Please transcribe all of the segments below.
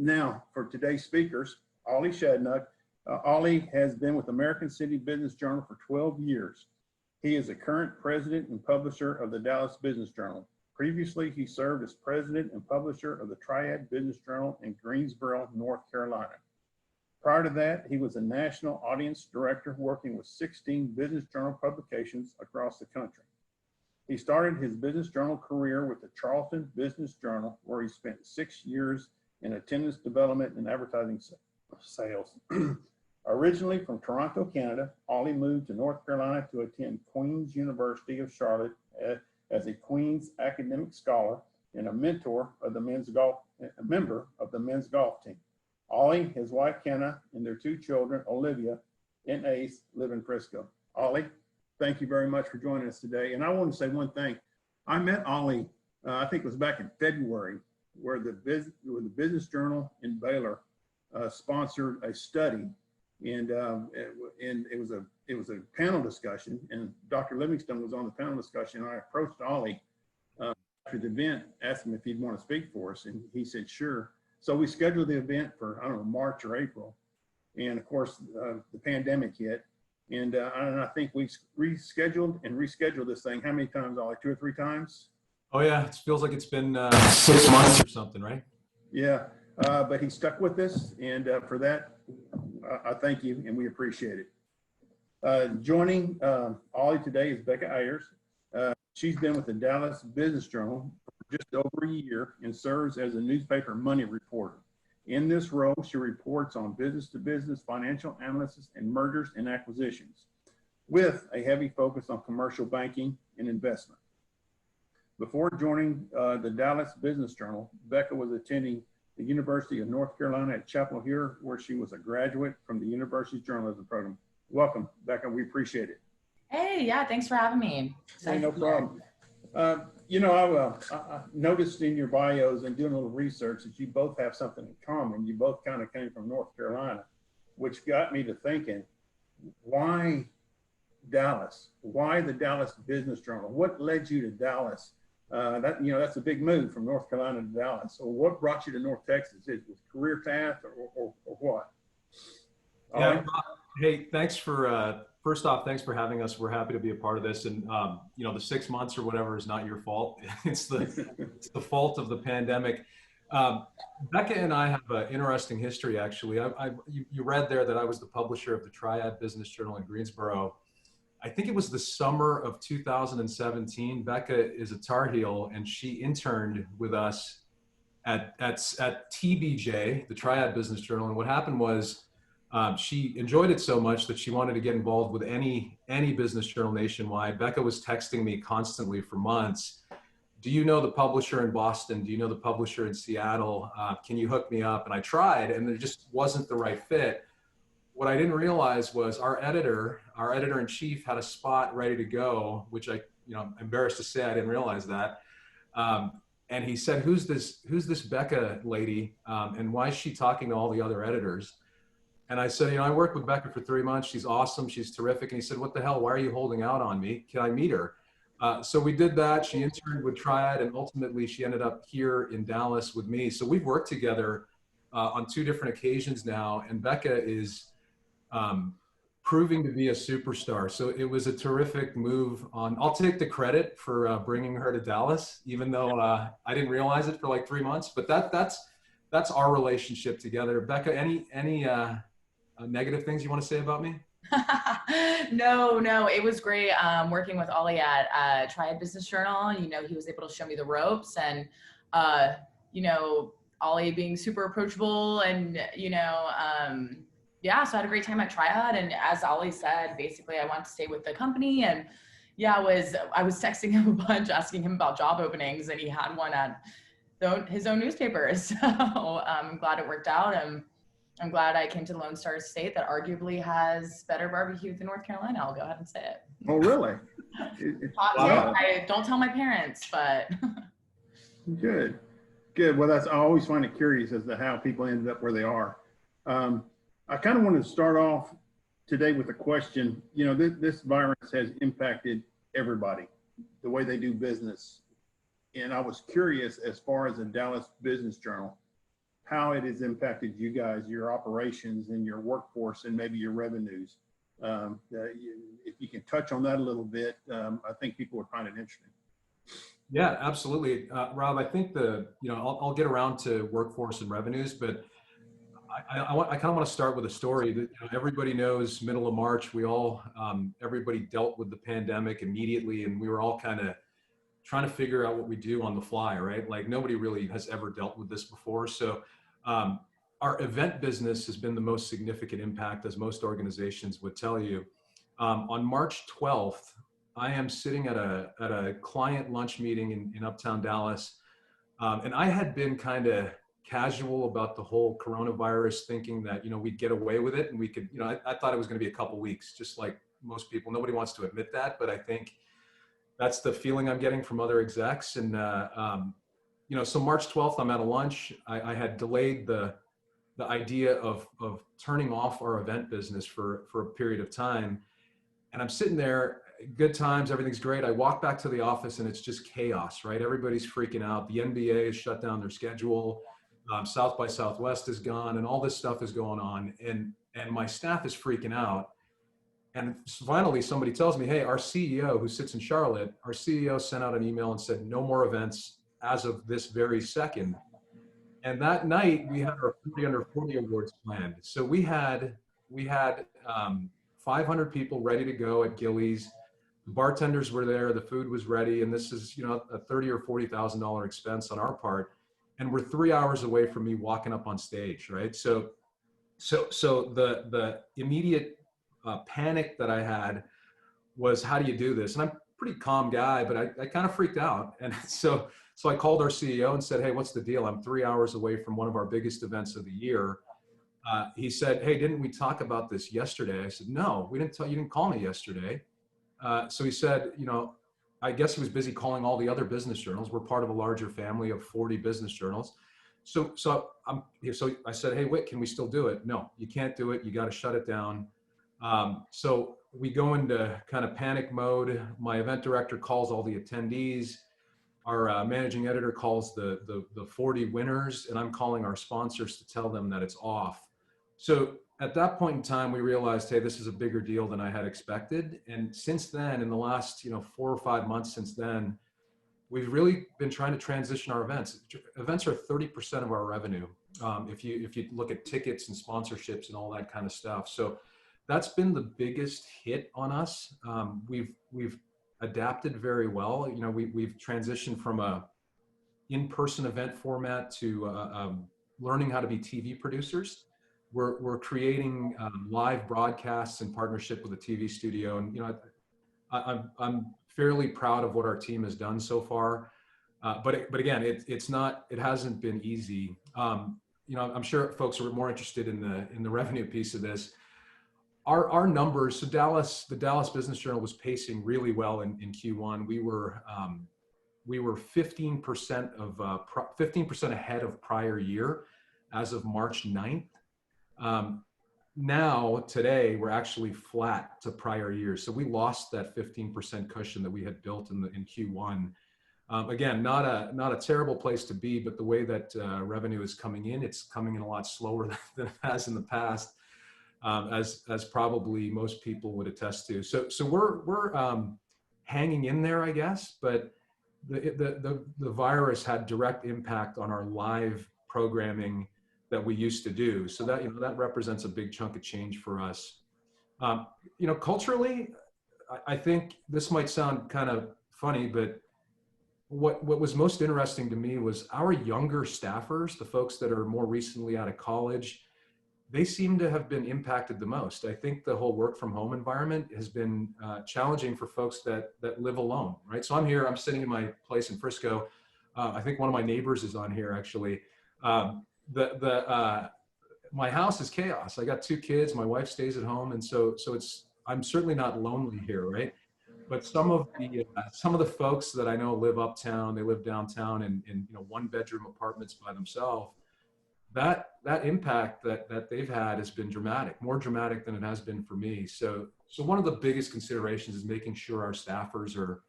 Now, for today's speakers, Ollie Chandhok. Ollie has been with American City Business Journal for 12 years. He is the current president and publisher of the Dallas Business Journal. Previously, he served as president and publisher of the Triad Business Journal in Greensboro, North Carolina. Prior to that, he was a national audience director working with 16 business journal publications across the country. He started his business journal career with the Charleston Business Journal, where he spent 6 years in attendance development and advertising sales. Originally from Toronto, Canada, Ollie moved to North Carolina to attend Queen's University of Charlotte as a Queen's academic scholar and a member of the men's golf team. Ollie, his wife Kenna, and their 2 children, Olivia and Ace, live in Frisco. Ollie, thank you very much for joining us today. And I want to say one thing. I met Ollie, I think it was back in February, where the Business Journal in Baylor sponsored a study, and it was a panel discussion, and Dr. Livingston was on the panel discussion. And I approached Ollie after the event, asked him if he'd want to speak for us, and he said sure. So we scheduled the event for, I don't know, March or April. And of course, the pandemic hit. And I think we rescheduled this thing. How many times, Ollie? 2 or 3 times? Oh yeah, it feels like it's been 6 months or something, right? Yeah, but he stuck with us. And for that, I thank you and we appreciate it. Joining Ollie today is Becca Ayers. She's been with the Dallas Business Journal for just over a year and serves as a newspaper money reporter. In this role, she reports on business-to-business financial analysis and mergers and acquisitions, with a heavy focus on commercial banking and investment. Before joining the Dallas Business Journal, Becca was attending the University of North Carolina at Chapel Hill, where she was a graduate from the university's journalism program. Welcome, Becca. We appreciate it. Hey, yeah, thanks for having me. Hey, no problem. You know, I noticed in your bios and doing a little research that you both have something in common. You both kind of came from North Carolina, which got me to thinking, why Dallas? Why the Dallas Business Journal? What led you to Dallas? That's a big move from North Carolina to Dallas. So what brought you to North Texas? Is it career path or what? Yeah. Hey, thanks for, first off, thanks for having us. We're happy to be a part of this. And, the 6 months or whatever is not your fault. It's the fault of the pandemic. Becca and I have an interesting history, actually. You read there that I was the publisher of the Triad Business Journal in Greensboro. I think it was the summer of 2017. Becca is a Tar Heel, and she interned with us at TBJ, the Triad Business Journal. And what happened was, she enjoyed it so much that she wanted to get involved with any business journal nationwide. Becca was texting me constantly for months. Do you know the publisher in Boston? Do you know the publisher in Seattle? Can you hook me up? And I tried, and there just wasn't the right fit. What I didn't realize was our editor-in-chief had a spot ready to go, which I'm embarrassed to say I didn't realize that. And he said, who's this Becca lady? And why is she talking to all the other editors? And I said, I worked with Becca for 3 months. She's awesome. She's terrific. And he said, what the hell? Why are you holding out on me? Can I meet her? So we did that. She interned with Triad, and ultimately she ended up here in Dallas with me. So we've worked together on 2 different occasions now. And Becca is proving to be a superstar. So it was a terrific move I'll take the credit for bringing her to Dallas, even though I didn't realize it for like 3 months. But that's our relationship together. Becca, any negative things you want to say about me? No, it was great working with Ollie at Triad Business Journal. He was able to show me the ropes, and Ollie being super approachable, and so I had a great time at Triad. And as Ollie said, basically I wanted to stay with the company, and I was texting him a bunch, asking him about job openings, and he had one at his own newspaper. So I'm glad it worked out. I'm glad I came to the Lone Star State that arguably has better barbecue than North Carolina. I'll go ahead and say it. Oh, really? Wow. I don't tell my parents, but. Good. Well, I always find it curious as to how people ended up where they are. I kind of wanted to start off today with a question. This virus has impacted everybody, the way they do business. And I was curious, as far as the Dallas Business Journal, how it has impacted you guys, your operations and your workforce and maybe your revenues. If you can touch on that a little bit, I think people would find it interesting. Yeah, absolutely. Rob, I think I'll get around to workforce and revenues, but I kind of want to start with a story that everybody knows. Middle of March, everybody dealt with the pandemic immediately, and we were all kind of trying to figure out what we do on the fly, right? Like nobody really has ever dealt with this before. So our event business has been the most significant impact, as most organizations would tell you. On March 12th, I am sitting at a client lunch meeting in Uptown Dallas, and I had been kind of casual about the whole coronavirus, thinking that we'd get away with it and we could. I thought it was going to be a couple weeks, just like most people. Nobody wants to admit that, but I think that's the feeling I'm getting from other execs. And so March 12th, I'm at a lunch. I had delayed the idea of turning off our event business for a period of time, and I'm sitting there. Good times, everything's great. I walk back to the office and it's just chaos, right? Everybody's freaking out. The NBA has shut down their schedule. South by Southwest is gone, and all this stuff is going on. And my staff is freaking out. And finally, somebody tells me, hey, our CEO, who sits in Charlotte, our CEO sent out an email and said, no more events as of this very second. And that night, we had our 40 under 40 awards planned. So we had 500 people ready to go at Gillies. The bartenders were there, the food was ready, and this is, a $30,000 or $40,000 expense on our part. And we're 3 hours away from me walking up on stage, right? So the immediate panic that I had was, how do you do this? And I'm a pretty calm guy, but I kind of freaked out. And so I called our CEO and said, hey, what's the deal? I'm 3 hours away from one of our biggest events of the year. He said, hey, didn't we talk about this yesterday? I said, no, we didn't. You didn't call me yesterday. So he said, I guess he was busy calling all the other business journals. We're part of a larger family of 40 business journals. So I said, hey, Whit, can we still do it? No, you can't do it. You got to shut it down. So we go into kind of panic mode. My event director calls all the attendees. Our managing editor calls the 40 winners, and I'm calling our sponsors to tell them that it's off. So at that point in time, we realized, hey, this is a bigger deal than I had expected. And since then, in the last 4 or 5 months since then, we've really been trying to transition our events. Events are 30% of our revenue, if you look at tickets and sponsorships and all that kind of stuff. So that's been the biggest hit on us. We've adapted very well. We've transitioned from a in-person event format to learning how to be TV producers. We're creating live broadcasts in partnership with a TV studio, and I'm fairly proud of what our team has done so far. But again, it hasn't been easy. I'm sure folks are more interested in the revenue piece of this. Our numbers. So the Dallas Business Journal was pacing really well in Q1. We were 15% ahead of prior year as of March 9th. Now today we're actually flat to prior years. So we lost that 15% cushion that we had built in Q1. Again, not a terrible place to be, but the way that revenue is coming in, it's coming in a lot slower than it has in the past, as probably most people would attest to. So we're hanging in there, I guess, but the virus had direct impact on our live programming that we used to do. So that represents a big chunk of change for us. Culturally, I think this might sound kind of funny, but what was most interesting to me was our younger staffers, the folks that are more recently out of college, they seem to have been impacted the most. I think the whole work from home environment has been challenging for folks that live alone, right? So I'm sitting in my place in Frisco. I think one of my neighbors is on here actually. My house is chaos. I got 2 kids. My wife stays at home, and so I'm certainly not lonely here, right? But some of the folks that I know live uptown. They live downtown in 1-bedroom apartments by themselves. That impact that they've had has been dramatic, more dramatic than it has been for me. So one of the biggest considerations is making sure our staffers are,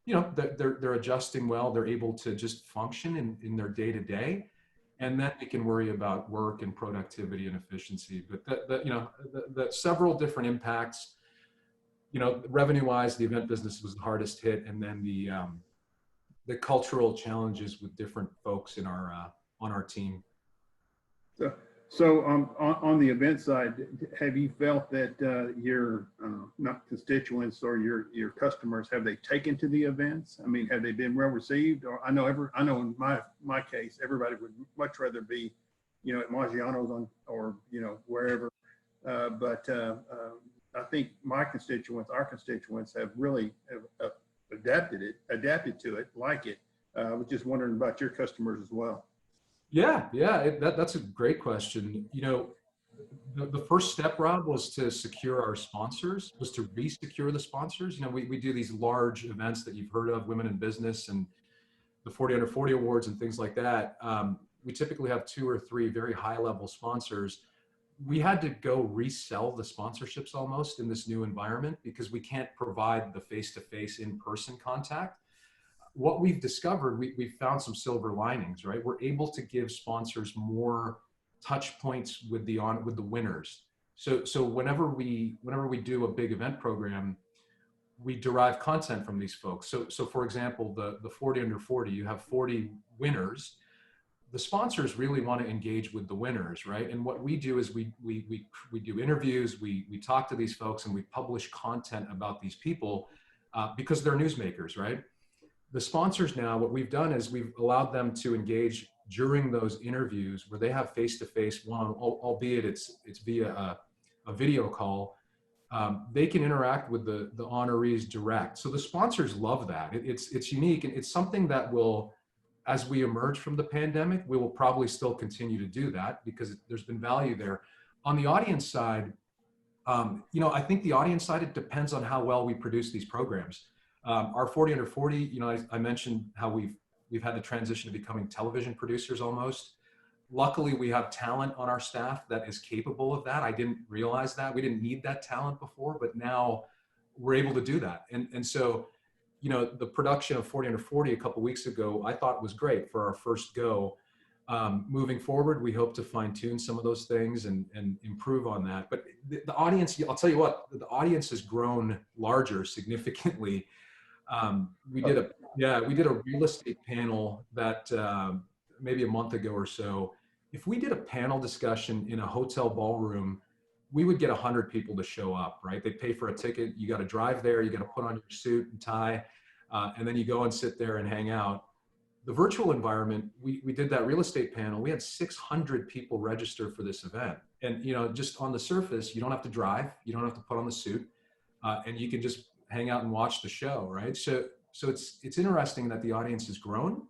they're adjusting well. They're able to just function in their day to day. and then we can worry about work and productivity and efficiency. But the several different impacts, revenue-wise, the event business was the hardest hit, and then the cultural challenges with different folks in our on our team. So on the event side, have you felt that your not constituents or your customers, have they taken to the events? I mean, have they been well received? Or I know in my case, everybody would much rather be, at Maggiano's or wherever. But I think our constituents have really adapted to it, like it. I was just wondering about your customers as well. Yeah, that's a great question. The first step, Rob, was to secure our sponsors, was to re-secure the sponsors. We do these large events that you've heard of, Women in Business and the 40 Under 40 Awards and things like that. We typically have 2 or 3 very high-level sponsors. We had to go resell the sponsorships almost in this new environment because we can't provide the face-to-face in-person contact. What we've discovered, we've found some silver linings, right? We're able to give sponsors more touch points with the winners. So whenever we do a big event program, we derive content from these folks. So for example, the 40 Under 40, you have 40 winners. The sponsors really want to engage with the winners, right? And what we do is we do interviews, we talk to these folks, and we publish content about these people because they're newsmakers, right? The sponsors now, what we've done is we've allowed them to engage during those interviews where they have face-to-face one, albeit it's via a video call. They can interact with the honorees direct. So the sponsors love that. It's unique, and it's something that will, as we emerge from the pandemic, we will probably still continue to do that because there's been value there. On the audience side, I think the audience side, it depends on how well we produce these programs. Our 40 Under 40, I mentioned how we've had to transition to becoming television producers almost. Luckily, we have talent on our staff that is capable of that. I didn't realize that. We didn't need that talent before, but now we're able to do that. And so, the production of 40 Under 40 a couple of weeks ago, I thought was great for our first go. Moving forward, we hope to fine tune some of those things and improve on that. But the audience, I'll tell you what, the audience has grown larger significantly. We did a real estate panel that maybe a month ago or so. If we did a panel discussion in a hotel ballroom, we would get 100 people to show up, right? They pay for a ticket. You got to drive there. You got to put on your suit and tie, and then you go and sit there and hang out. The virtual environment, we did that real estate panel. We had 600 people register for this event. And, just on the surface, you don't have to drive. You don't have to put on the suit, and you can just hang out and watch the show, right? So it's interesting that the audience has grown.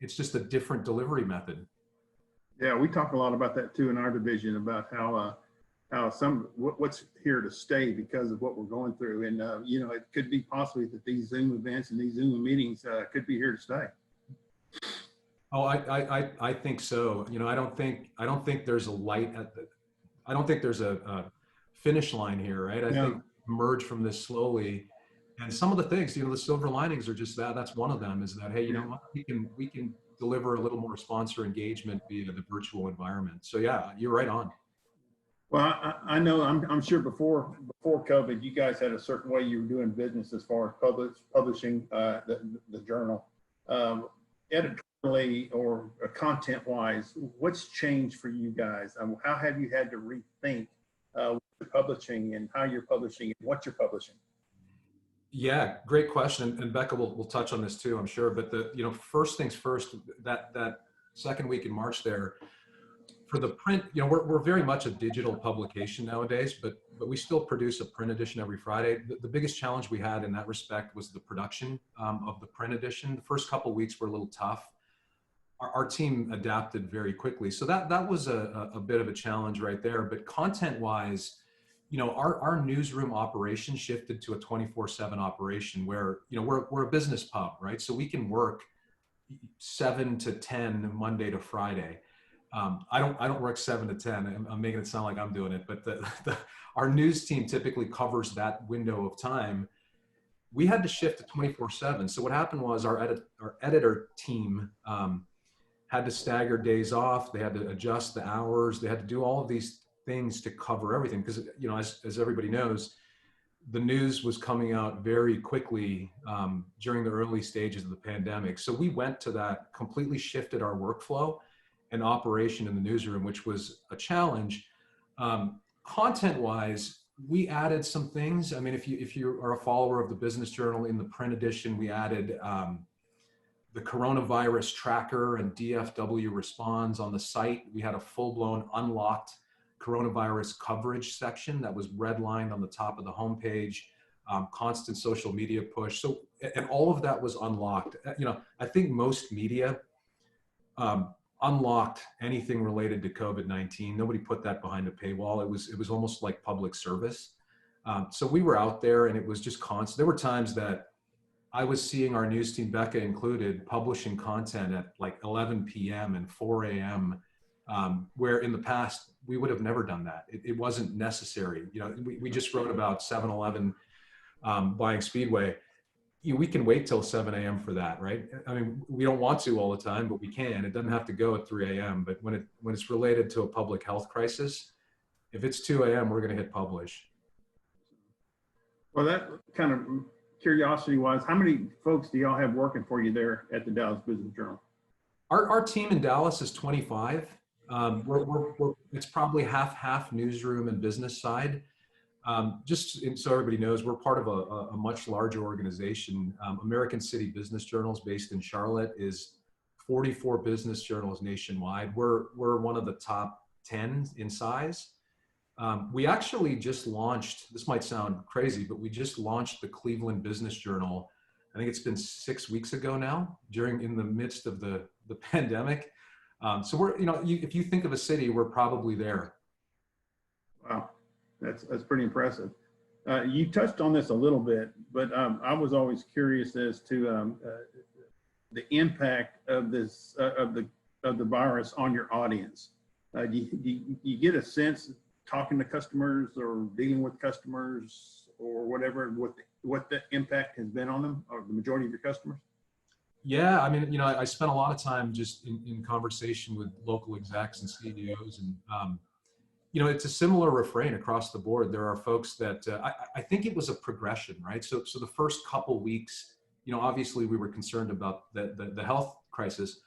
It's just a different delivery method. Yeah, we talk a lot about that too in our division, about how what's here to stay because of what we're going through, and it could be possibly that these Zoom events and these Zoom meetings could be here to stay. Oh, I think so. I don't think there's a light I don't think there's a finish line here, right? I think emerge from this slowly, and some of the things, the silver linings are just that's one of them, is that, hey, what, we can deliver a little more sponsor engagement via the virtual environment. So yeah, you're right on. Well, I know, I'm sure before COVID, you guys had a certain way you were doing business as far as publishing the journal. Editorially or content wise, what's changed for you guys? How have you had to rethink what you're publishing and how you're publishing and what you're publishing? Yeah, great question. And Becca will touch on this too, I'm sure. But first things first, that second week in March there, for the print, we're very much a digital publication nowadays, but we still produce a print edition every Friday. The biggest challenge we had in that respect was the production of the print edition. The first couple of weeks were a little tough. Our team adapted very quickly. So that was a bit of a challenge right there. But content-wise, our newsroom operation shifted to a 24/7 operation where, we're a business pub, right? So we can work 7 to 10 Monday to Friday. I don't work 7 to 10. I'm making it sound like I'm doing it, but our news team typically covers that window of time. We had to shift to 24/7. So what happened was our editor team had to stagger days off. They had to adjust the hours. They had to do all of these things to cover everything. Because, as everybody knows, the news was coming out very quickly during the early stages of the pandemic. So we went to that, completely shifted our workflow and operation in the newsroom, which was a challenge. Content-wise, we added some things. I mean, if you are a follower of the Business Journal, in the print edition, we added the coronavirus tracker and DFW responds on the site. We had a full-blown unlocked coronavirus coverage section that was redlined on the top of the homepage, constant social media push. So, and all of that was unlocked. I think most media unlocked anything related to COVID-19. Nobody put that behind a paywall. It was almost like public service. So we were out there, and it was just constant. There were times that I was seeing our news team, Becca included, publishing content at like 11 p.m. and 4 a.m., where in the past we would have never done that. It wasn't necessary. We just wrote about 7-Eleven buying Speedway. We can wait till 7 a.m. for that, right? I mean, we don't want to all the time, but we can. It doesn't have to go at 3 a.m. But when it's related to a public health crisis, if it's 2 a.m., we're going to hit publish. Well, that kind of curiosity-wise, how many folks do y'all have working for you there at the Dallas Business Journal? Our team in Dallas is 25. It's probably half newsroom and business side. Just so everybody knows, we're part of a much larger organization. American City Business Journals, based in Charlotte, is 44 business journals nationwide. We're one of the top 10 in size. We actually just launched, this might sound crazy, but we just launched the Cleveland Business Journal. I think it's been 6 weeks ago now, in the midst of the pandemic. So we're, if you think of a city, we're probably there. Wow, that's pretty impressive. You touched on this a little bit, but I was always curious as to the impact of this of the virus on your audience. Do you get a sense, talking to customers or dealing with customers or whatever, what the impact has been on them, or the majority of your customers? Yeah, I mean, I spent a lot of time just in conversation with local execs and CEOs, and it's a similar refrain across the board. There are folks that I think it was a progression, right? So the first couple weeks, obviously we were concerned about the health crisis,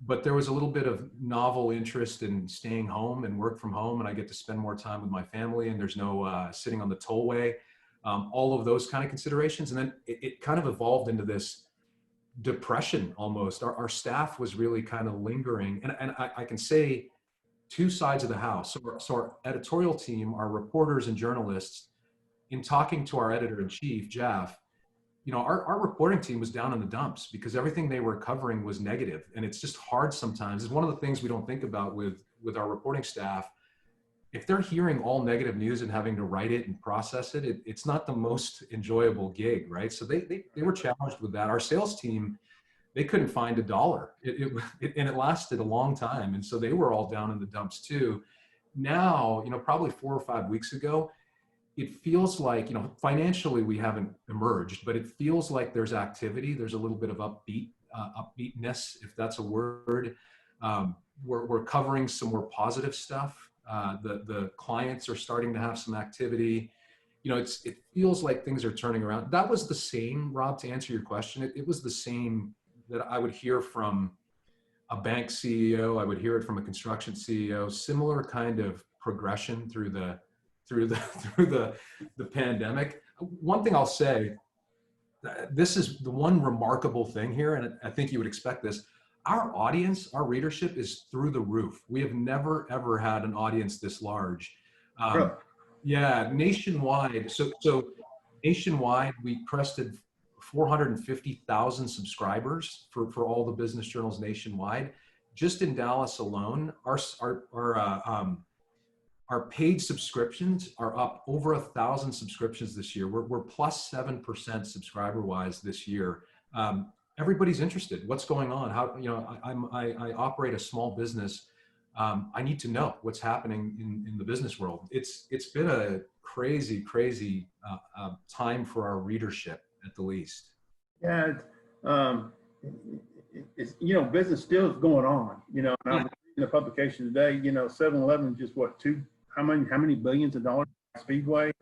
but there was a little bit of novel interest in staying home and work from home, and I get to spend more time with my family, and there's no sitting on the tollway, all of those kind of considerations. And then it kind of evolved into this depression almost. Our staff was really kind of lingering, and I can say two sides of the house. So our editorial team, our reporters and journalists, in talking to our editor-in-chief, Jeff, our reporting team was down in the dumps because everything they were covering was negative. And it's just hard sometimes. It's one of the things we don't think about with our reporting staff. If they're hearing all negative news and having to write it and process it, it's not the most enjoyable gig, right? So they were challenged with that. Our sales team, they couldn't find $1. And it lasted a long time. And so they were all down in the dumps too. Now, probably 4 or 5 weeks ago, it feels like, financially we haven't emerged, but it feels like there's activity. There's a little bit of upbeatness, if that's a word. We're covering some more positive stuff. The clients are starting to have some activity. It feels like things are turning around. That was the same, Rob, to answer your question. It was the same that I would hear from a bank CEO. I would hear it from a construction CEO. Similar kind of progression through the pandemic. One thing I'll say, this is the one remarkable thing here, and I think you would expect this. Our audience, our readership is through the roof. We have never, ever had an audience this large. Really? Yeah, nationwide. So nationwide, we crested 450,000 subscribers for all the business journals nationwide. Just in Dallas alone, our paid subscriptions are up over 1,000 subscriptions this year. We're plus 7% subscriber-wise this year. Everybody's interested. What's going on? How, I operate a small business. I need to know what's happening in the business world. It's been a crazy time for our readership, at the least. Yeah, it's, you know, business still is going on, you know, and I was reading the publication today, you know, 7-Eleven just what, how many billions of dollars Speedway,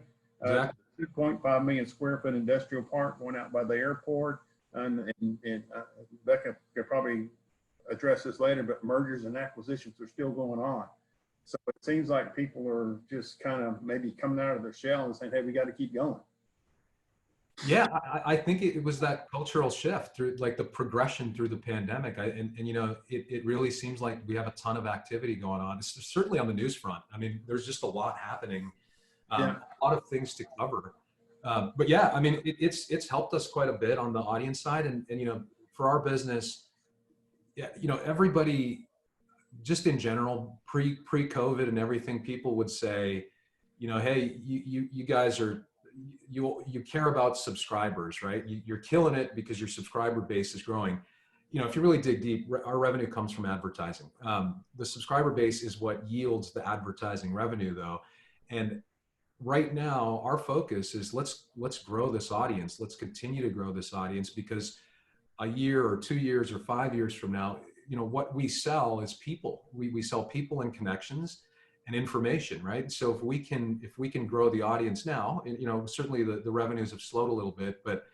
Exactly. 2.5 million square foot industrial park going out by the airport. And Becca could probably address this later, but mergers and acquisitions are still going on. So it seems like people are just kind of maybe coming out of their shell and saying, hey, we got to keep going. Yeah, I think it was that cultural shift through like the progression through the pandemic. And you know, it really seems like we have a ton of activity going on. It's certainly on the news front. I mean, there's just a lot happening, Yeah. a lot of things to cover. But yeah, I mean, it's helped us quite a bit on the audience side. And you know, for our business, yeah, you know, everybody just in general, pre-COVID and everything, people would say, you know, hey, you guys are, you care about subscribers, right? You're killing it because your subscriber base is growing. You know, if you really dig deep, our revenue comes from advertising. The subscriber base is what yields the advertising revenue, though. And right now, our focus is let's grow this audience. Let's continue to grow this audience, because a year or 2 years or 5 years from now, you know, what we sell is people. We sell people and connections and information, right? So if we can grow the audience now, and, you know, certainly the revenues have slowed a little bit, but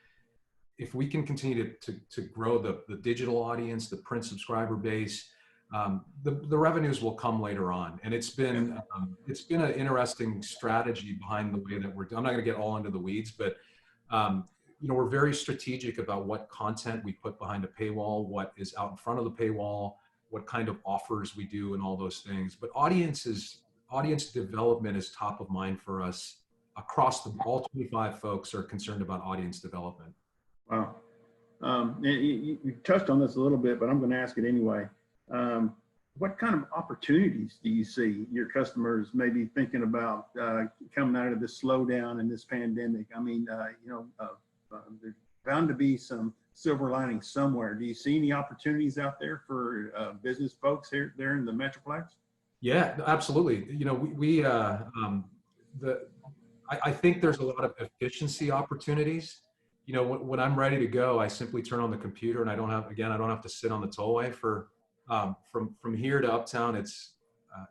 if we can continue to grow the digital audience, the print subscriber base, the revenues will come later on. And it's been an interesting strategy behind the way that I'm not going to get all into the weeds, but you know, we're very strategic about what content we put behind a paywall, what is out in front of the paywall, what kind of offers we do, and all those things. But audience development is top of mind for us across all 25 folks are concerned about audience development. Wow. You touched on this a little bit, but I'm going to ask it anyway. What kind of opportunities do you see your customers maybe thinking about coming out of this slowdown and this pandemic? I mean, you know, there's bound to be some silver lining somewhere. Do you see any opportunities out there for business folks there in the Metroplex? Yeah, absolutely. You know, I think there's a lot of efficiency opportunities. You know, when I'm ready to go, I simply turn on the computer, and I don't have to sit on the tollway for from here to Uptown.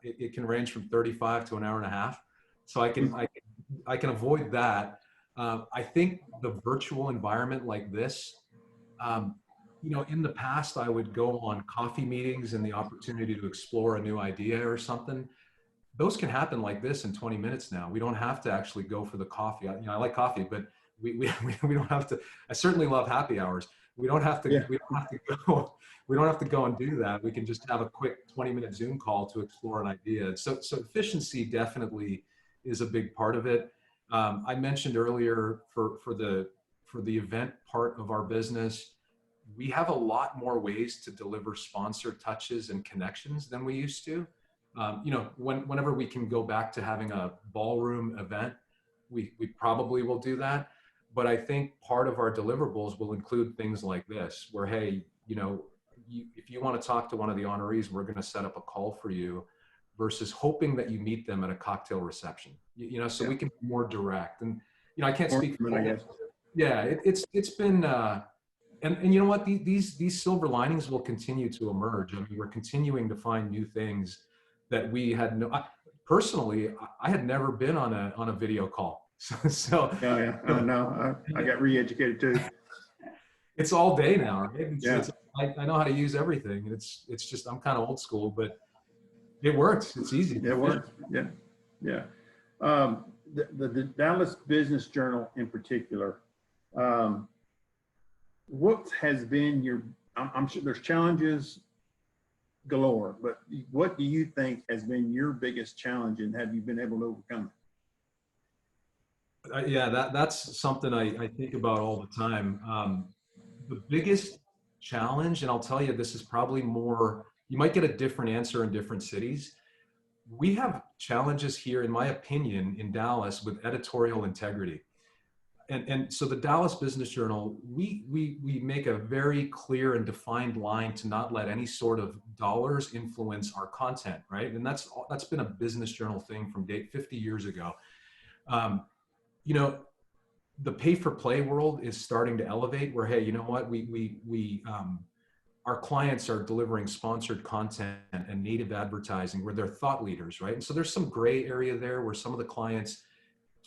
It can range from 35 to an hour and a half. So I can avoid that. I think the virtual environment like this, you know, in the past, I would go on coffee meetings and the opportunity to explore a new idea or something. Those can happen like this in 20 minutes now. We don't have to actually go for the coffee. You know, I like coffee, but we don't have to. I certainly love happy hours. We don't have to. Yeah. We don't have to go and do that. We can just have a quick 20-minute Zoom call to explore an idea. So efficiency definitely is a big part of it. I mentioned earlier for the event part of our business, we have a lot more ways to deliver sponsor touches and connections than we used to. You know, whenever we can go back to having a ballroom event, we probably will do that. But I think part of our deliverables will include things like this, where, hey, you know, if you want to talk to one of the honorees, we're going to set up a call for you, versus hoping that you meet them at a cocktail reception. You know, so we can be more direct. And, you know, I can't speak for, I guess. Yeah, it's been, and you know what, these silver linings will continue to emerge. I mean, we're continuing to find new things that we had personally, I had never been on a video call. So yeah, no, I got re-educated too. It's all day now, right? Yeah. I know how to use everything. It's just, I'm kind of old school, but it works. It's easy. It works. Yeah. Yeah. The Dallas Business Journal in particular, what has been I'm sure there's challenges galore, but what do you think has been your biggest challenge, and have you been able to overcome it? Yeah, that's something I think about all the time. The biggest challenge, and I'll tell you, this is probably more, you might get a different answer in different cities. We have challenges here, in my opinion, in Dallas with editorial integrity. And so the Dallas Business Journal, we make a very clear and defined line to not let any sort of dollars influence our content, right? And that's been a business journal thing from 50 years ago. You know, the pay for play world is starting to elevate, where, hey, you know what, our clients are delivering sponsored content and native advertising where they're thought leaders, right? And so there's some gray area there where some of the clients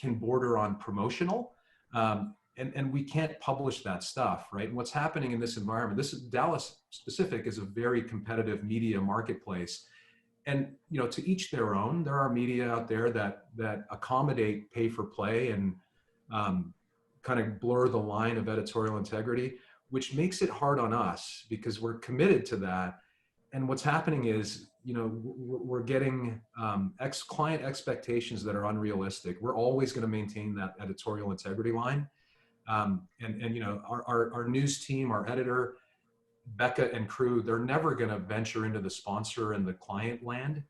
can border on promotional, and we can't publish that stuff, right? And what's happening in this environment, this is Dallas specific, is a very competitive media marketplace. And, you know, to each their own. There are media out there that accommodate pay for play and kind of blur the line of editorial integrity, which makes it hard on us because we're committed to that. And what's happening is, you know, we're getting client expectations that are unrealistic. We're always going to maintain that editorial integrity line. And you know, our news team, our editor, Becca and crew, they're never going to venture into the sponsor and the client land.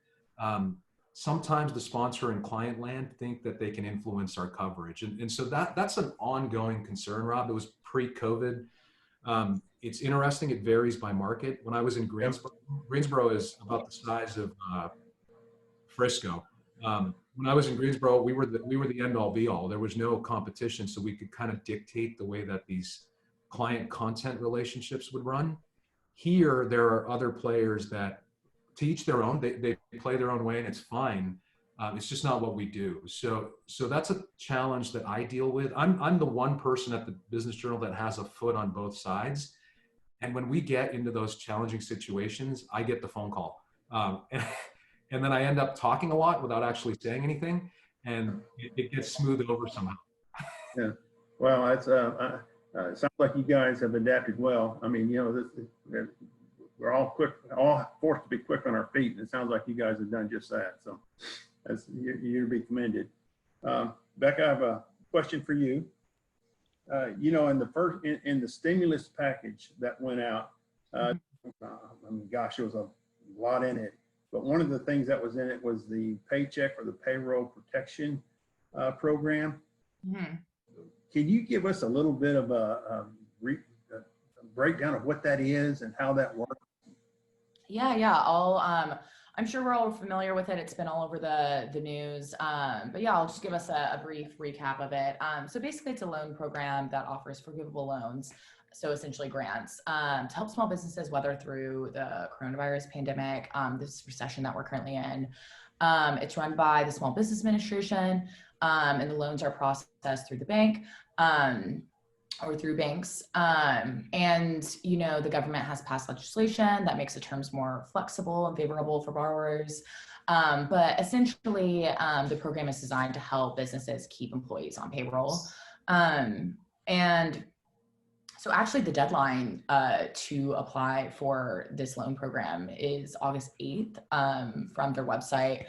Sometimes the sponsor and client land think that they can influence our coverage. And so that's an ongoing concern, Rob. It was pre-COVID. It's interesting. It varies by market. When I was in Greensboro is about the size of Frisco. When I was in Greensboro, we were the end all be all. There was no competition, so we could kind of dictate the way that these client content relationships would run. Here, there are other players that, to each their own, they play their own way, and it's fine. It's just not what we do. So that's a challenge that I deal with. I'm the one person at the Business Journal that has a foot on both sides. And when we get into those challenging situations, I get the phone call. And then I end up talking a lot without actually saying anything, and it gets smoothed over somehow. Yeah. Well, it's it sounds like you guys have adapted well. I mean, you know, we're all forced to be quick on our feet, and it sounds like you guys have done just that. So you're to be commended. Becca, I have a question for you. You know, in the stimulus package that went out, I mean, gosh, there was a lot in it. But one of the things that was in it was the paycheck or the payroll protection program. Mm-hmm. Can you give us a little bit of a breakdown of what that is and how that works? Yeah. I'm sure we're all familiar with it. It's been all over the news. But yeah, I'll just give us a brief recap of it. So basically, it's a loan program that offers forgivable loans. So essentially grants to help small businesses weather through the coronavirus pandemic, this recession that we're currently in. It's run by the Small Business Administration, and the loans are processed through the bank or through banks. And, you know, the government has passed legislation that makes the terms more flexible and favorable for borrowers. But essentially, the program is designed to help businesses keep employees on payroll. And so actually the deadline to apply for this loan program is August 8th from their website.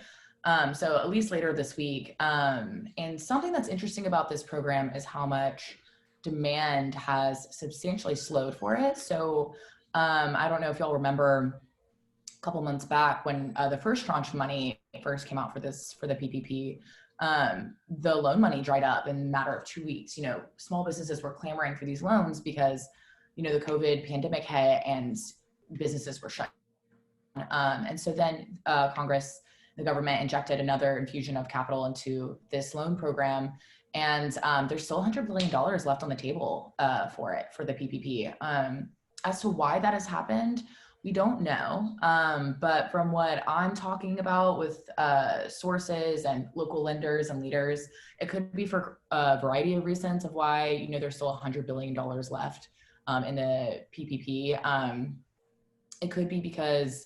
So at least later this week. And something that's interesting about this program is how much demand has substantially slowed for it. So I don't know if y'all remember a couple months back when the first tranche of money first came out for the PPP, the loan money dried up in a matter of 2 weeks. You know, small businesses were clamoring for these loans because, you know, the COVID pandemic hit and businesses were shut. And so then Congress, the government injected another infusion of capital into this loan program. And there's still $100 billion left on the table for the PPP. As to why that has happened, we don't know. But from what I'm talking about with sources and local lenders and leaders, it could be for a variety of reasons of why, you know, there's still $100 billion left in the PPP. It could be because,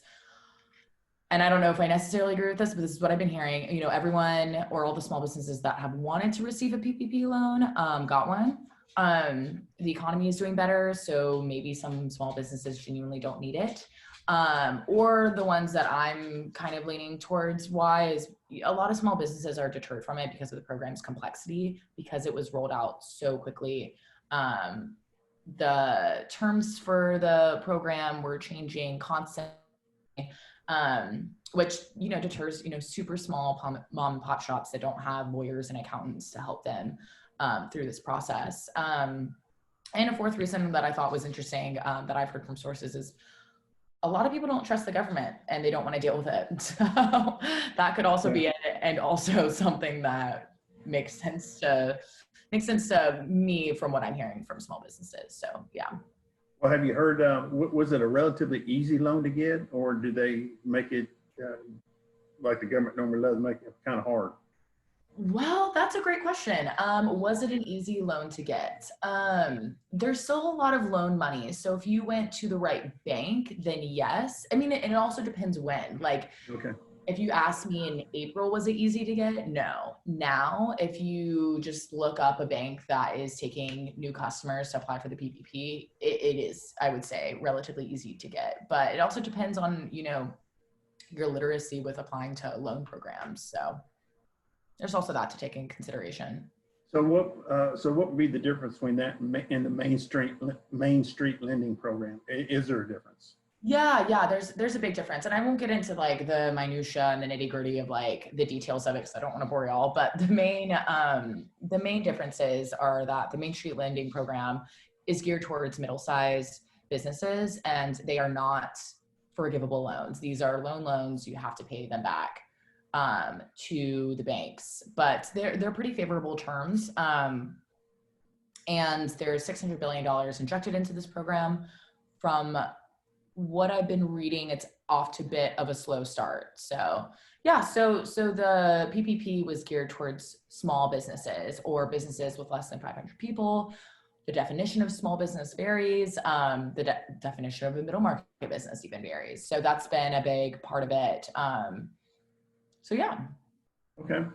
and I don't know if I necessarily agree with this, but this is what I've been hearing, you know, everyone or all the small businesses that have wanted to receive a PPP loan got one. The economy is doing better, so maybe some small businesses genuinely don't need it. Or the ones that I'm kind of leaning towards why is a lot of small businesses are deterred from it because of the program's complexity, because it was rolled out so quickly. The terms for the program were changing constantly, which, you know, deters, you know, super small mom and pop shops that don't have lawyers and accountants to help them through this process. And a fourth reason that I thought was interesting that I've heard from sources is a lot of people don't trust the government and they don't want to deal with it. So that could also be it, and also something that makes sense to me from what I'm hearing from small businesses. So yeah. Well, have you heard, was it a relatively easy loan to get, or do they make it like the government normally does, make it kind of hard? Well, that's a great question. Was it an easy loan to get? There's still a lot of loan money. So if you went to the right bank, then yes. I mean, it also depends when. Like, Okay. if you asked me in April, was it easy to get? No. Now, if you just look up a bank that is taking new customers to apply for the PPP, it is, I would say, relatively easy to get. But it also depends on, your literacy with applying to loan programs. So there's also that to take in consideration. So what would be the difference between that and the Main Street lending program? Is there a difference? Yeah, there's a big difference. And I won't get into like the minutia and the nitty-gritty of like the details of it because I don't want to bore y'all. But the main differences are that the Main Street lending program is geared towards middle-sized businesses, and they are not forgivable loans. These are loans, you have to pay them back to the banks, but they're pretty favorable terms. And there's $600 billion injected into this program. From what I've been reading, it's off to a bit of a slow start. So yeah, so the PPP was geared towards small businesses or businesses with less than 500 people. The definition of small business varies. The definition of a middle market business even varies. So that's been a big part of it. So yeah. Okay.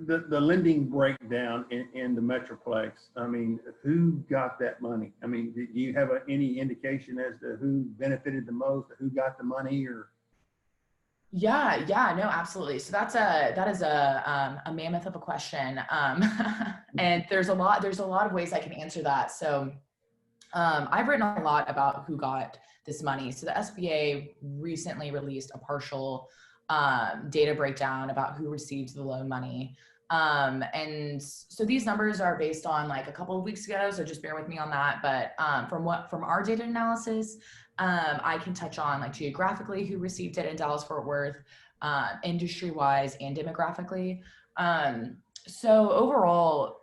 The lending breakdown in the Metroplex, I mean, who got that money? I mean, do you have any indication as to who benefited the most, who got the money, or? Yeah, no, absolutely. So that is a mammoth of a question. And there's a lot of ways I can answer that. So I've written a lot about who got this money. So the SBA recently released a partial data breakdown about who received the loan money. And so these numbers are based on like a couple of weeks ago, so just bear with me on that. But from our data analysis, I can touch on like geographically who received it in Dallas-Fort Worth, industry-wise and demographically. So overall,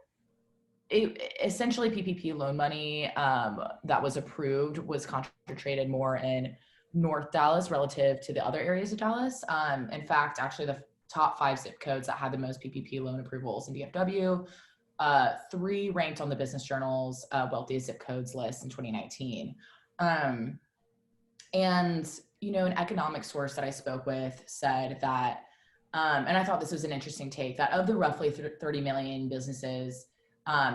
essentially PPP loan money that was approved was concentrated more in North Dallas relative to the other areas of Dallas. In fact, actually the top 5 zip codes that had the most PPP loan approvals in DFW, 3 ranked on the Business Journal's wealthiest zip codes list in 2019. And, an economic source that I spoke with said that, and I thought this was an interesting take, that of the roughly 30 million businesses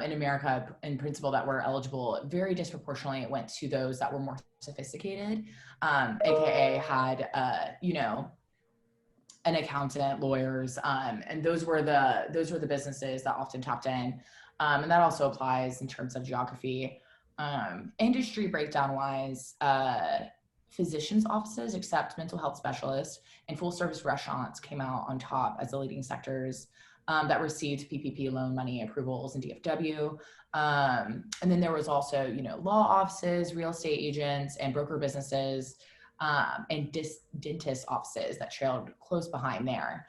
in America in principle that were eligible, very disproportionately it went to those that were more sophisticated, AKA had, an accountant, lawyers, and those were the businesses that often tapped in. And that also applies in terms of geography. Industry breakdown wise, physicians' offices, except mental health specialists, and full service restaurants came out on top as the leading sectors that received PPP loan money approvals in DFW. And then there was also, law offices, real estate agents, and broker businesses, and dentist offices that trailed close behind there.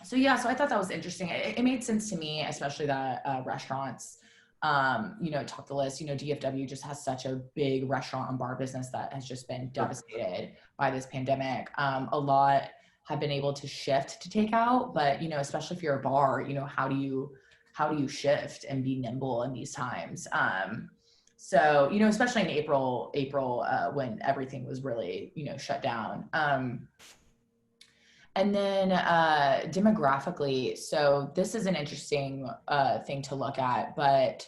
So I thought that was interesting. It made sense to me, especially that restaurants, top the list. DFW just has such a big restaurant and bar business that has just been devastated by this pandemic. A lot have been able to shift to takeout, but especially if you're a bar, how do you shift and be nimble in these times? So especially in April when everything was really shut down. And then demographically, so this is an interesting thing to look at, but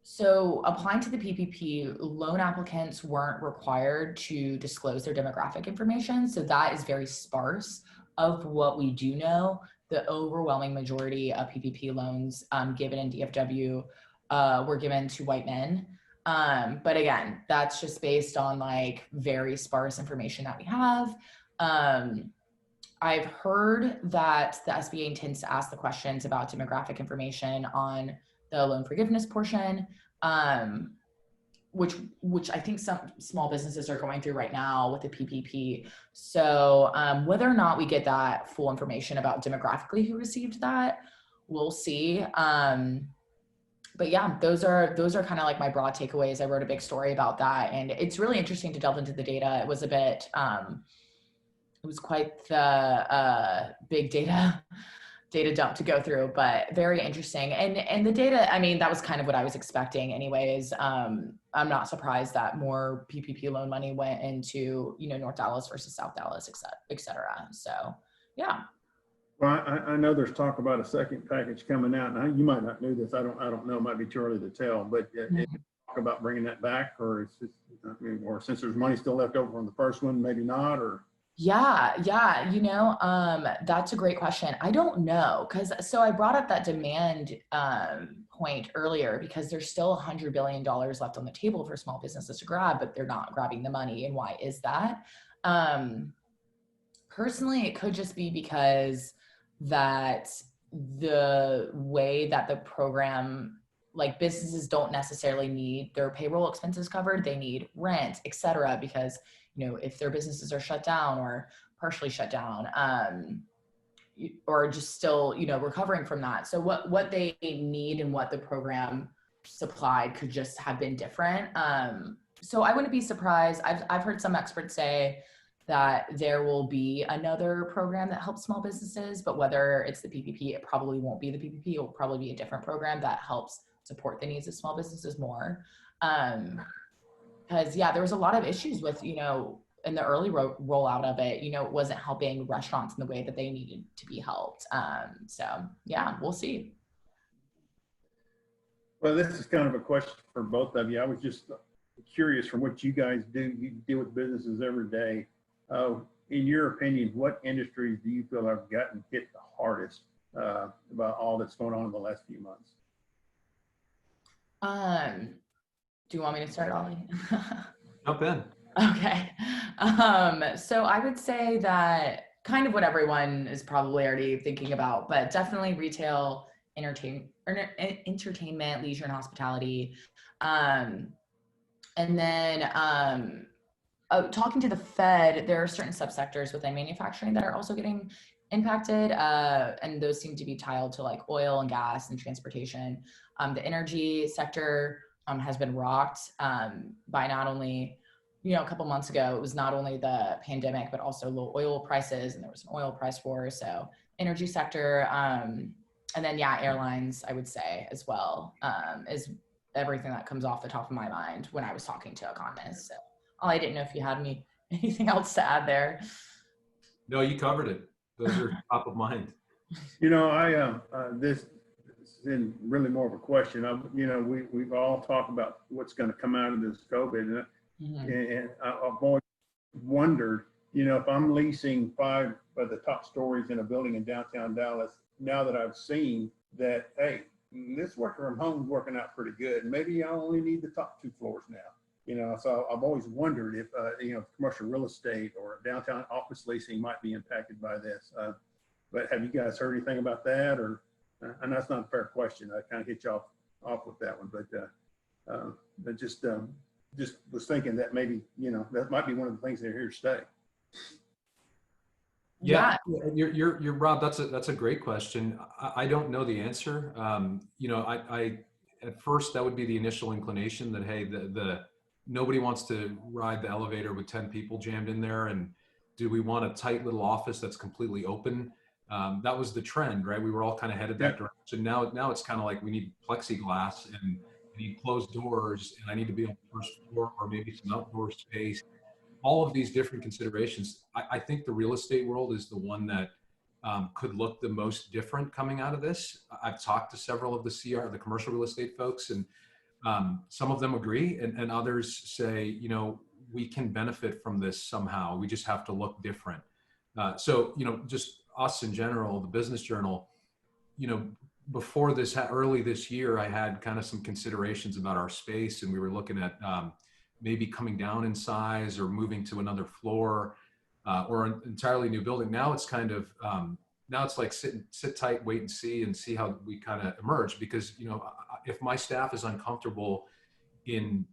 so applying to the PPP, loan applicants weren't required to disclose their demographic information. So that is very sparse. Of what we do know, the overwhelming majority of PPP loans given in DFW were given to white men. But again, that's just based on like very sparse information that we have. I've heard that the SBA intends to ask the questions about demographic information on the loan forgiveness portion, which I think some small businesses are going through right now with the PPP. So whether or not we get that full information about demographically who received that, we'll see. but yeah, those are kind of like my broad takeaways. I wrote a big story about that, and it's really interesting to delve into the data. It was a bit, it was quite the big data dump to go through, but very interesting. And the data, I mean, that was kind of what I was expecting anyways. I'm not surprised that more PPP loan money went into, North Dallas versus South Dallas, et cetera. So yeah. Well, I know there's talk about a second package coming out. Now, you might not know this. I don't know. It might be too early to tell. But talk about bringing that back, or it's just, or since there's money still left over from the first one, maybe not, or. Yeah. That's a great question. I don't know. So I brought up that demand point earlier because there's still $100 billion left on the table for small businesses to grab, but they're not grabbing the money. And why is that? Personally, it could just be because that the way that the program, like businesses don't necessarily need their payroll expenses covered. They need rent, et cetera, because, if their businesses are shut down or partially shut down, or just still, recovering from that. So what they need and what the program supplied could just have been different. So I wouldn't be surprised. I've heard some experts say that there will be another program that helps small businesses, but whether it's the PPP, it probably won't be the PPP. It will probably be a different program that helps support the needs of small businesses more. Because there was a lot of issues with, in the early rollout of it, it wasn't helping restaurants in the way that they needed to be helped. So yeah, we'll see. Well, this is kind of a question for both of you. I was just curious from what you guys do. You deal with businesses every day. In your opinion, what industries do you feel have gotten hit the hardest about all that's going on in the last few months? Do you want me to start, Ollie? Jump in. Okay. So I would say that kind of what everyone is probably already thinking about, but definitely retail, entertainment, leisure and hospitality. And then talking to the Fed, there are certain subsectors within manufacturing that are also getting impacted. And those seem to be tied to like oil and gas and transportation. The energy sector has been rocked by not only, a couple months ago, it was not only the pandemic, but also low oil prices, and there was an oil price war. So energy sector, and then airlines, I would say as well, is everything that comes off the top of my mind when I was talking to economists. So I didn't know if you had anything else to add there. No, you covered it. Those are top of mind. This is really more of a question. We've all talked about what's going to come out of this COVID, and I've always wondered, if I'm leasing 5 of the top stories in a building in downtown Dallas, now that I've seen that, hey, this work from home is working out pretty good. Maybe I only need the top 2 floors now. So I've always wondered if, commercial real estate or downtown office leasing might be impacted by this. But have you guys heard anything about that? Or, and that's not a fair question. I kind of hit you off with that one, but just was thinking that maybe, that might be one of the things that are here to stay. Yeah, you're Rob. That's a great question. I don't know the answer. I at first that would be the initial inclination that, hey, nobody wants to ride the elevator with 10 people jammed in there. And do we want a tight little office that's completely open? That was the trend, right? We were all kind of headed that direction. Now it's kind of like we need plexiglass and we need closed doors, and I need to be on the first floor or maybe some outdoor space. All of these different considerations. I think the real estate world is the one that could look the most different coming out of this. I've talked to several of the commercial real estate folks, and some of them agree, and others say, we can benefit from this somehow. We just have to look different. So, just us in general, the Business Journal, before early this year, I had kind of some considerations about our space, and we were looking at maybe coming down in size or moving to another floor or an entirely new building. Now it's kind of, now it's like sit tight, wait and see how we kind of emerge. Because, if my staff is uncomfortable in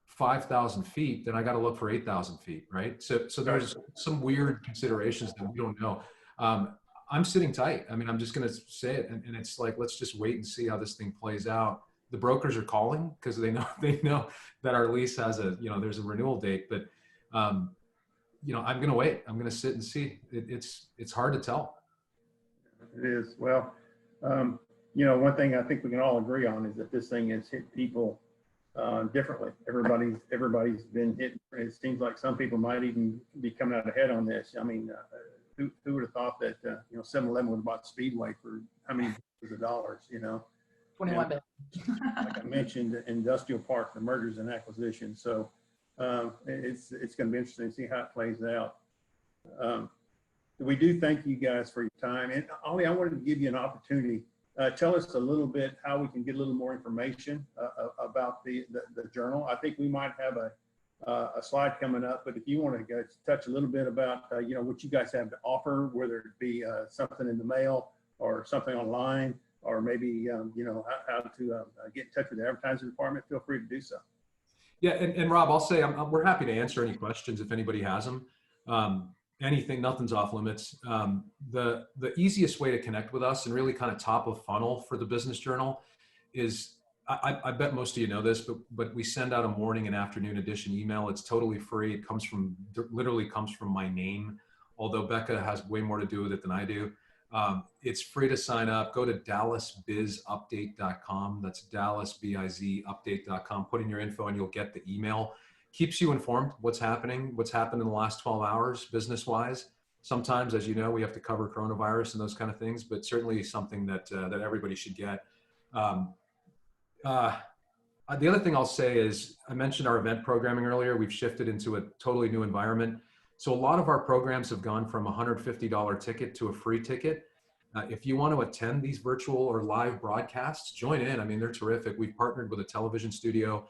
5,000 feet, then I got to look for 8,000 feet, right? So there's some weird considerations that we don't know. I'm sitting tight. I mean, I'm just going to say it. And it's like, let's just wait and see how this thing plays out. The brokers are calling because they know that our lease has there's a renewal date, but I'm going to wait. I'm going to sit and see. It's hard to tell. It is. Well, one thing I think we can all agree on is that this thing has hit people differently. Everybody's been hit. It seems like some people might even be coming out ahead on this. I mean, who would have thought that 7-Eleven would have bought Speedway for how many billions of dollars? 21 billion. Like I mentioned, industrial park, the mergers and acquisitions. So it's going to be interesting to see how it plays out. We do thank you guys for your time. And Ollie, I wanted to give you an opportunity. Tell us a little bit how we can get a little more information about the journal. I think we might have a slide coming up, but if you want to touch a little bit about what you guys have to offer, whether it be something in the mail or something online, or maybe how to get in touch with the advertising department, feel free to do so. Yeah, and Rob, I'll say we're happy to answer any questions if anybody has them. Anything, nothing's off limits. The easiest way to connect with us and really kind of top of funnel for the Business Journal is, I bet most of you know this, but we send out a morning and afternoon edition email. It's totally free. It literally comes from my name, although Becca has way more to do with it than I do. It's free to sign up. Go to dallasbizupdate.com. That's dallasbizupdate.com. Put in your info and you'll get the email. Keeps you informed what's happened in the last 12 hours business-wise. Sometimes, as you know, we have to cover coronavirus and those kind of things, but certainly something that everybody should get. The other thing I'll say is, I mentioned our event programming earlier. We've shifted into a totally new environment. So a lot of our programs have gone from a $150 ticket to a free ticket. If you want to attend these virtual or live broadcasts, join in. I mean, they're terrific. We've partnered with a television studio.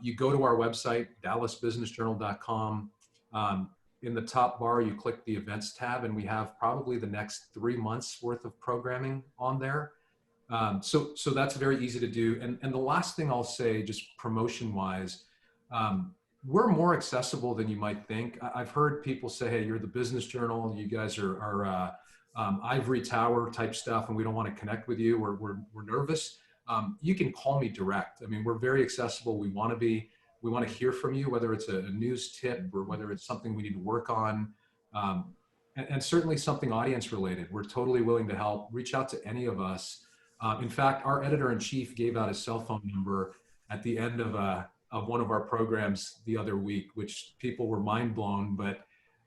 You go to our website, dallasbusinessjournal.com. In the top bar, you click the events tab, and we have probably the next 3 months worth of programming on there. So that's very easy to do. And the last thing I'll say, just promotion wise, we're more accessible than you might think. I've heard people say, hey, you're the Business Journal. You guys are ivory tower type stuff, and we don't want to connect with you. We're nervous. You can call me direct. I mean, we're very accessible. We want to hear from you, whether it's a news tip or whether it's something we need to work on, and certainly something audience related. We're totally willing to help. Reach out to any of us. In fact, our editor-in-chief gave out his cell phone number at the end of one of our programs the other week, which people were mind blown, but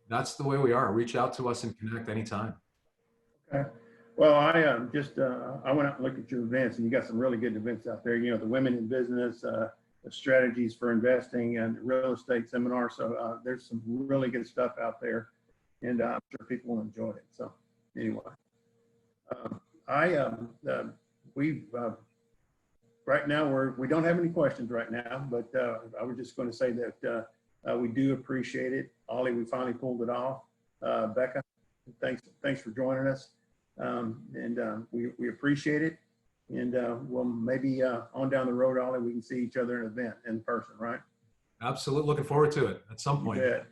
that's the way we are. Reach out to us and connect anytime. Okay. Well, I went out and looked at your events, and you got some really good events out there. The Women in Business, the strategies for investing, and real estate seminar. So there's some really good stuff out there, and I'm sure people will enjoy it. So anyway, right now we don't have any questions right now, but I was just going to say that we do appreciate it. Ollie, we finally pulled it off. Becca, thanks for joining us. We appreciate it, and we'll maybe on down the road, Ollie, we can see each other in an event in person, right? Absolutely, looking forward to it at some point. You bet.